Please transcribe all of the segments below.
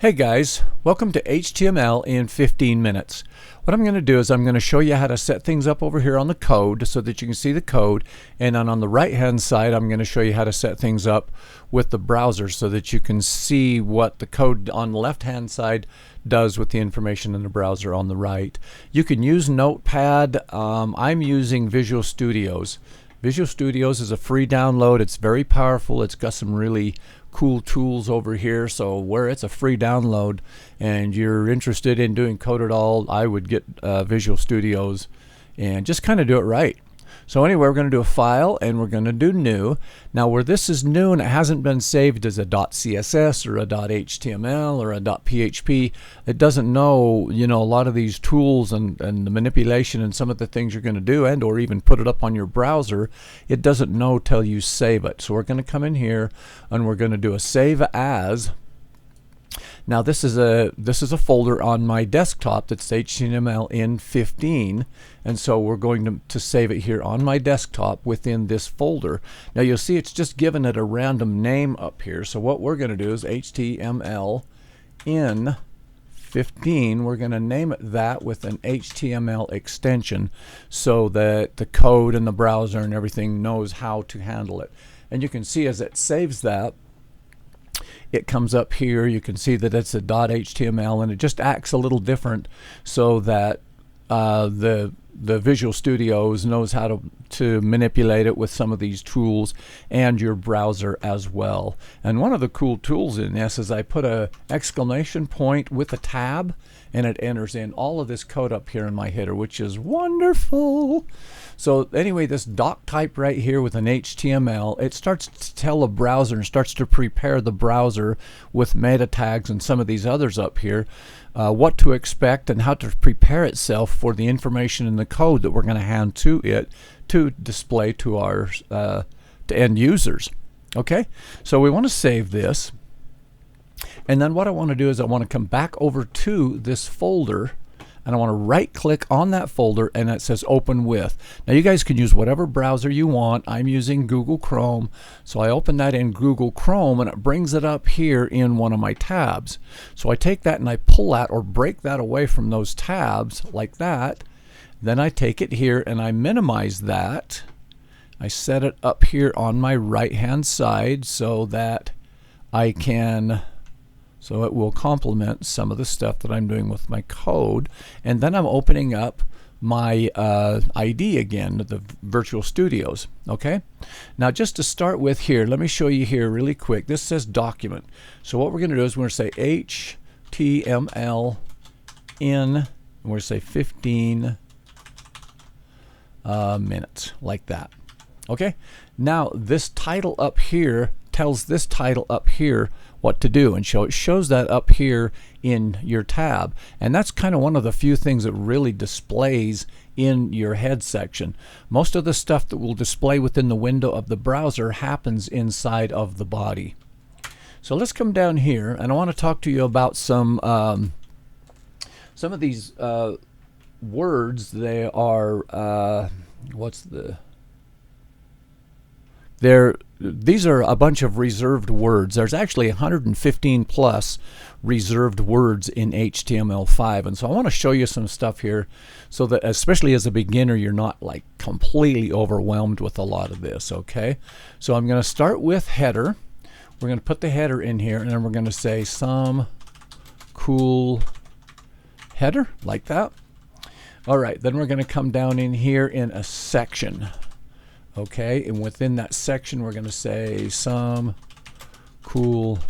Hey guys, welcome to HTML in 15 minutes. What I'm going to do is I'm going to show you how to set things up over here on the code so that you can see the code, and then on the right hand side I'm going to show you how to set things up with the browser so that you can see what the code on the left hand side does with the information in the browser on the right. You can use Notepad. I'm using Visual Studios. Visual Studios is a free download. It's very powerful. It's got some really cool tools over here, so where it's a free download and you're interested in doing code at all, I would get Visual Studios and just kind of do it right. So anyway, we're going to do a file and we're going to do new. Now where this is new and it hasn't been saved as a .css or a .html or a .php, it doesn't know, a lot of these tools and the manipulation and some of the things you're going to do, and or even put it up on your browser. It doesn't know till you save it. So we're going to come in here and we're going to do a save as. Now this is a folder on my desktop that's HTML in 15, and so we're going to save it here on my desktop within this folder. Now you'll see it's just given it a random name up here. So what we're going to do is HTML in 15. We're going to name it that with an HTML extension so that the code and the browser and everything knows how to handle it. And you can see as it saves that, it comes up here. You can see that it's a .html, and it just acts a little different so that the Visual Studios knows how to manipulate it with some of these tools, and your browser as well. And one of the cool tools in this is I put a exclamation point with a tab, and it enters in all of this code up here in my header, which is wonderful. So anyway, this doc type right here with an HTML, it starts to tell the browser and starts to prepare the browser with meta tags and some of these others up here, what to expect and how to prepare itself for the information in the code that we're going to hand to it to display to our to end users. Okay, so we want to save this, and then what I want to do is I want to come back over to this folder, and I want to right click on that folder, and it says open with. Now you guys can use whatever browser you want. I'm using Google Chrome, so I open that in Google Chrome and it brings it up here in one of my tabs. So I take that and I pull that or break that away from those tabs like that. Then I take it here and I minimize that. I set it up here on my right hand side so that I can, so it will complement some of the stuff that I'm doing with my code. And then I'm opening up my ID again, the Visual Studios. Okay, now just to start with here, let me show you here really quick. This says document. So what we're going to do is we're going to say HTML in, and we're going to say 15 minutes, like that. Okay, now this title up here tells this title up here what to do, and it shows that up here in your tab, and that's kind of one of the few things that really displays in your head section. Most of the stuff that will display within the window of the browser happens inside of the body. So let's come down here, and I want to talk to you about some of these words. They are these are a bunch of reserved words. There's actually 115 plus reserved words in HTML5, and so I want to show you some stuff here so that, especially as a beginner, you're not like completely overwhelmed with a lot of this. Okay, so I'm going to start with header. We're going to put the header in here, and then we're going to say some cool header, like that. All right, then we're going to come down in here in a section. Okay, and within that section we're going to say some cool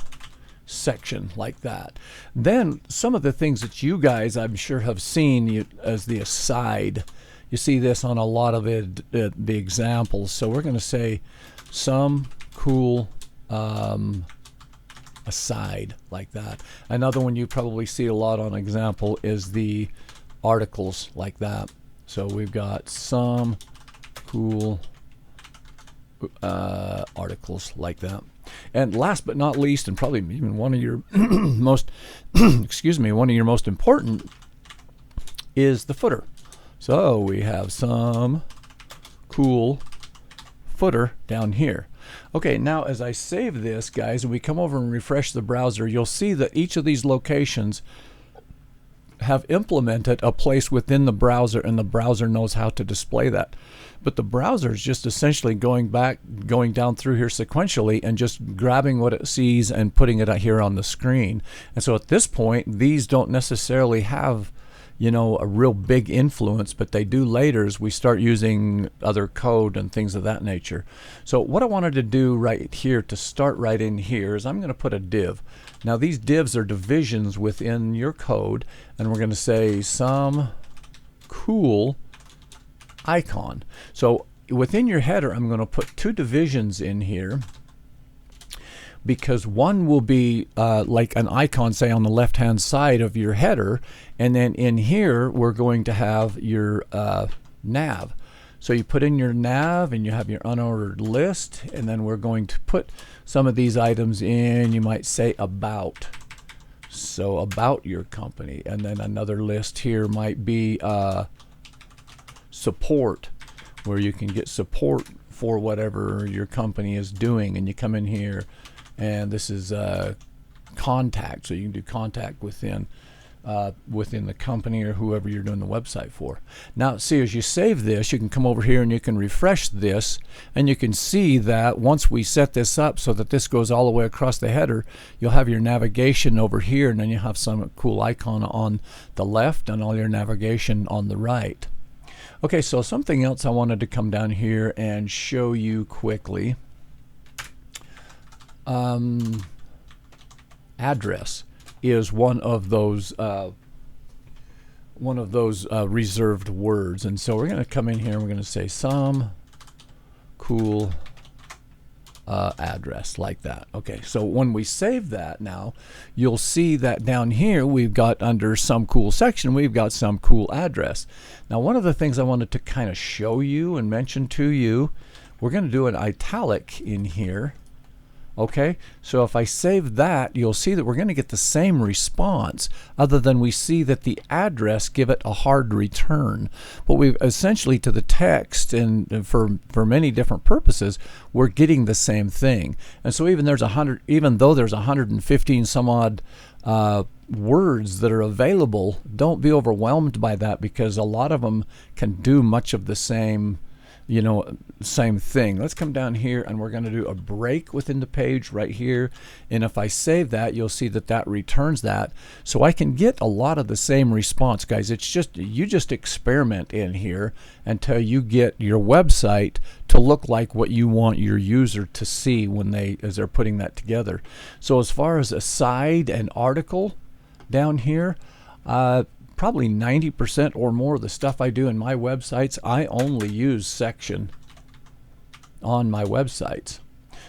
section, like that. Then some of the things that you guys I'm sure have seen as the aside. You see this on a lot of the examples. So we're going to say some cool aside, like that. Another one you probably see a lot on example is the articles, like that. So we've got some cool articles, like that. And last but not least, and probably even one of your most one of your most important, is the footer. So we have some cool footer down here. Okay, now as I save this, guys, and we come over and refresh the browser, you'll see that each of these locations have implemented a place within the browser, and the browser knows how to display that. But the browser is just essentially going down through here sequentially and just grabbing what it sees and putting it out here on the screen. And so at this point, these don't necessarily have, you know, a real big influence, but they do later as we start using other code and things of that nature. So what I wanted to do right here to start right in here is I'm going to put a div. Now these divs are divisions within your code, and we're going to say some cool icon. So within your header, I'm going to put two divisions in here, because one will be like an icon, say on the left hand side of your header, and then in here we're going to have your nav. So you put in your nav and you have your unordered list, and then we're going to put some of these items in. You might say about, so about your company, and then another list here might be support, where you can get support for whatever your company is doing, and you come in here. And this is contact, so you can do contact within the company or whoever you're doing the website for. Now, see, as you save this, you can come over here and you can refresh this, and you can see that once we set this up so that this goes all the way across the header, you'll have your navigation over here, and then you have some cool icon on the left and all your navigation on the right. Okay, so something else I wanted to come down here and show you quickly. Address is one of those reserved words, and so we're going to come in here and we're going to say some cool address, like that. Okay, so when we save that, now you'll see that down here we've got, under some cool section, we've got some cool address. Now one of the things I wanted to kind of show you and mention to you, we're going to do an italic in here. Okay, so if I save that, you'll see that we're going to get the same response, other than we see that the address give it a hard return. But we've essentially, to the text and for many different purposes, we're getting the same thing. And so even though there's 115 some odd words that are available, don't be overwhelmed by that, because a lot of them can do much of the same, you know, same thing. Let's come down here and we're going to do a break within the page right here, and if I save that, you'll see that that returns that. So I can get a lot of the same response, guys. It's just, you just experiment in here until you get your website to look like what you want your user to see when as they're putting that together. So as far as a side and article down here, probably 90% or more of the stuff I do in my websites, I only use section on my websites.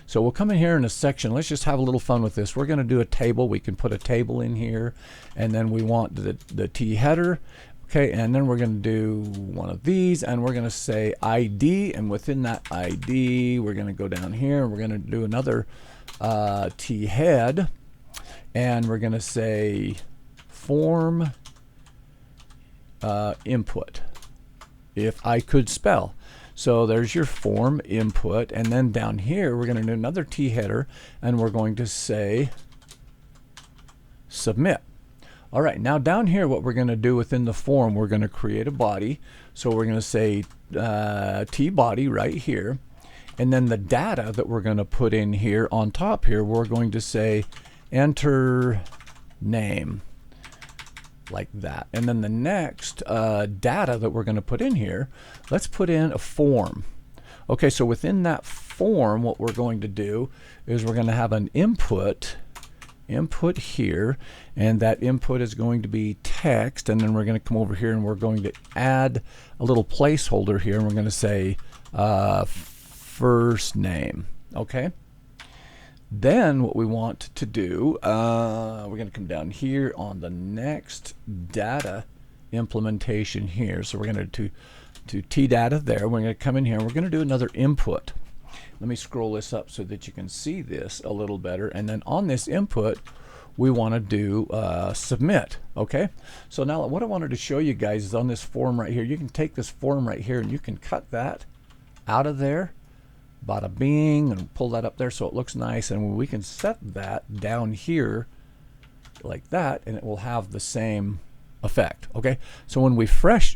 So we'll come in here in a section. Let's just have a little fun with this. We're going to do a table. We can put a table in here, and then we want the T header. Okay, and then we're going to do one of these, and we're going to say ID, and within that ID, we're going to go down here, and we're going to do another T head, and we're going to say form input, if I could spell. So there's your form input, and then down here we're going to do another T header, and we're going to say submit. All right, now down here what we're going to do within the form, we're going to create a body. So we're going to say T body right here, and then the data that we're going to put in here on top here, we're going to say enter name, like that. And then the next data that we're going to put in here, let's put in a form. Okay, so within that form, what we're going to do is we're going to have an input here, and that input is going to be text, and then we're going to come over here and we're going to add a little placeholder here, and we're going to say first name. Okay, then what we want to do, we're going to come down here on the next data implementation here. So we're going to do T data there. We're going to come in here and we're going to do another input. Let me scroll this up so that you can see this a little better. And then on this input, we want to do submit. Okay, so now what I wanted to show you guys is on this form right here. You can take this form right here and you can cut that out of there bada bing, and pull that up there so it looks nice, and we can set that down here like that, and it will have the same effect. Okay, so when we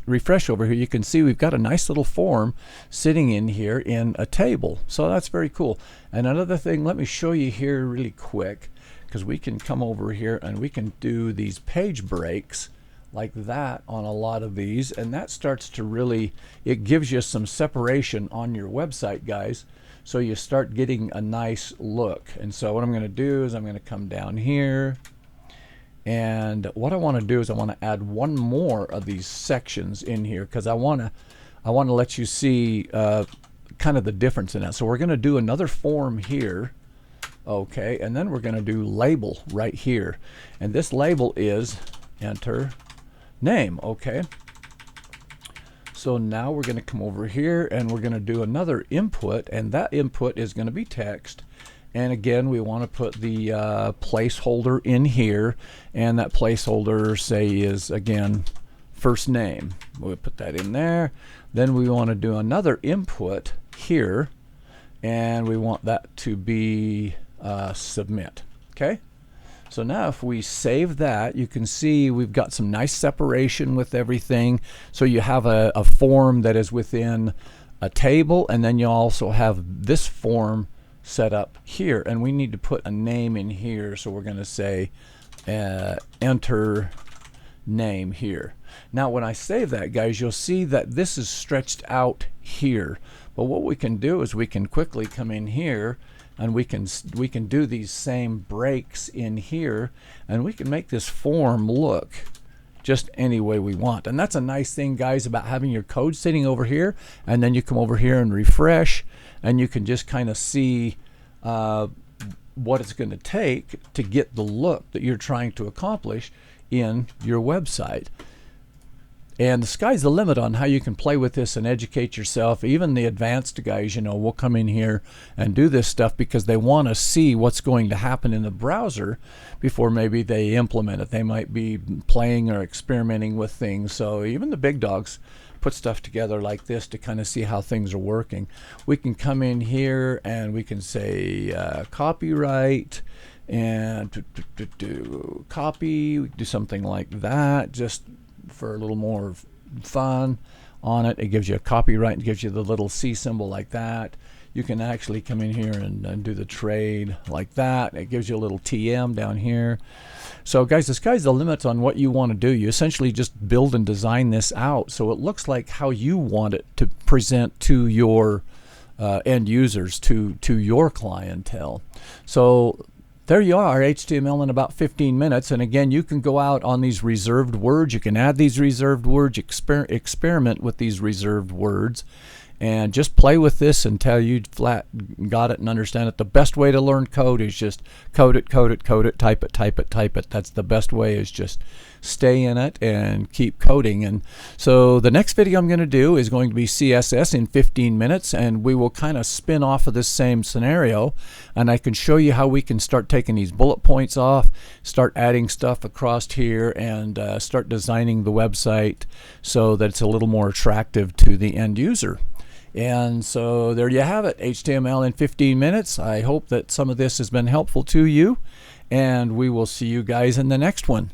refresh over here, you can see we've got a nice little form sitting in here in a table. So that's very cool. And another thing, let me show you here really quick, because we can come over here and we can do these page breaks like that on a lot of these, and that starts to really, it gives you some separation on your website, guys, so you start getting a nice look. And so what I'm going to do is I'm going to come down here, and what I want to do is I want to add one more of these sections in here, because I want to let you see kind of the difference in that. So we're going to do another form here, okay, and then we're going to do label right here, and this label is enter name. Okay, so now we're going to come over here and we're going to do another input, and that input is going to be text. And again, we want to put the placeholder in here, and that placeholder, say, is again first name. We'll put that in there. Then we want to do another input here, and we want that to be submit. Okay, so now if we save that, you can see we've got some nice separation with everything. So you have a form that is within a table, and then you also have this form set up here, and we need to put a name in here. So we're going to say enter name here. Now when I save that, guys, you'll see that this is stretched out here, but what we can do is we can quickly come in here and we can do these same breaks in here, and we can make this form look just any way we want. And that's a nice thing, guys, about having your code sitting over here, and then you come over here and refresh, and you can just kind of see what it's going to take to get the look that you're trying to accomplish in your website. And the sky's the limit on how you can play with this and educate yourself. Even the advanced guys, you know, will come in here and do this stuff because they want to see what's going to happen in the browser before maybe they implement it. They might be playing or experimenting with things. So even the big dogs put stuff together like this to kind of see how things are working. We can come in here and we can say copyright, and copy. We can do something like that just for a little more fun on it. It gives you a copyright, it gives you the little C symbol like that. You can actually come in here and do the trade like that. It gives you a little TM down here. So guys, the sky's the limit on what you want to do. You essentially just build and design this out so it looks like how you want it to present to your end users, to your clientele. So there you are, HTML in about 15 minutes. And again, you can go out on these reserved words. You can add these reserved words, experiment with these reserved words, and just play with this until you flat got it and understand it. The best way to learn code is just code it, code it, code it, type it, type it, type it. That's the best way, is just stay in it and keep coding. And so the next video I'm going to do is going to be CSS in 15 minutes, and we will kind of spin off of this same scenario, and I can show you how we can start taking these bullet points off, start adding stuff across here, and start designing the website so that it's a little more attractive to the end user. And so there you have it, HTML in 15 minutes. I hope that some of this has been helpful to you, and we will see you guys in the next one.